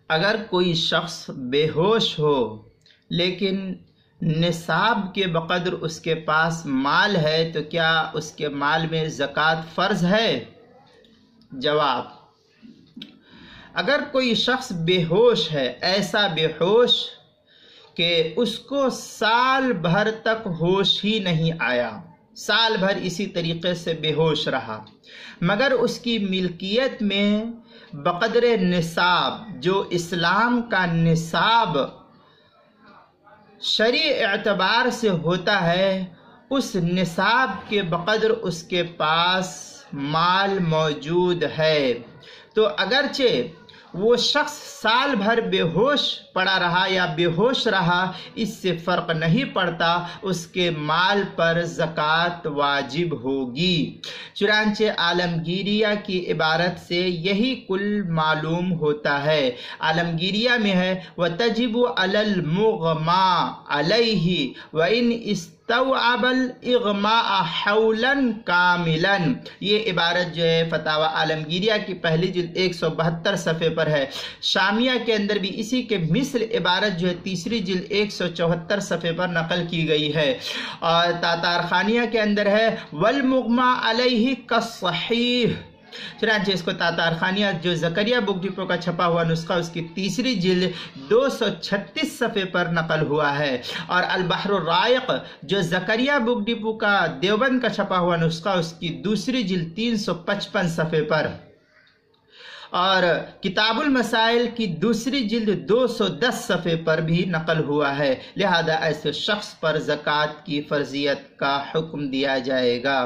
اگر کوئی شخص بے ہوش ہو لیکن نصاب کے بقدر اس کے پاس مال ہے تو کیا اس کے مال میں زکوٰۃ فرض ہے؟ جواب: اگر کوئی شخص بے ہوش ہے، ایسا بے ہوش کہ اس کو سال بھر تک ہوش ہی نہیں آیا، سال بھر اسی طریقے سے بے ہوش رہا، مگر اس کی ملکیت میں بقدر نصاب، جو اسلام کا نصاب شرعی اعتبار سے ہوتا ہے، اس نصاب کے بقدر اس کے پاس مال موجود ہے، تو اگرچہ وہ شخص سال بھر بے ہوش پڑا رہا یا بے ہوش رہا، اس سے فرق نہیں پڑتا، اس کے مال پر زکوٰۃ واجب ہوگی۔ چنانچہ عالمگیریہ کی عبارت سے یہی کل معلوم ہوتا ہے۔ عالمگیریہ میں ہے وَتَجِبُ عَلَى الْمُغْمَى عَلَيْهِ وَإِنْ استوعب الإغماء حولاً کاملاً۔ یہ عبارت جو ہے فتاوی عالمگیریہ کی پہلی جلد 172 صفحے پر ہے۔ شامیہ کے اندر بھی اسی کے مثل عبارت جو ہے تیسری جلد 174 صفحے پر نقل کی گئی ہے، اور تاتارخانیہ کے اندر ہے والمغمى علیہ کالصحیح۔ چنانچہ اس کو تاتارخانیہ جو زکریہ بک ڈپو کا چھپا ہوا نسخہ، اس کی تیسری جلد 236 صفحے پر نقل ہوا ہے، اور البحر الرائق جو زکریہ بک ڈپو کا دیوبند کا چھپا ہوا نسخہ، اس کی دوسری جلد 355 صفحے پر، اور کتاب المسائل کی دوسری جلد 210 صفحے پر بھی نقل ہوا ہے۔ لہذا ایسے شخص پر زکوٰۃ کی فرضیت کا حکم دیا جائے گا۔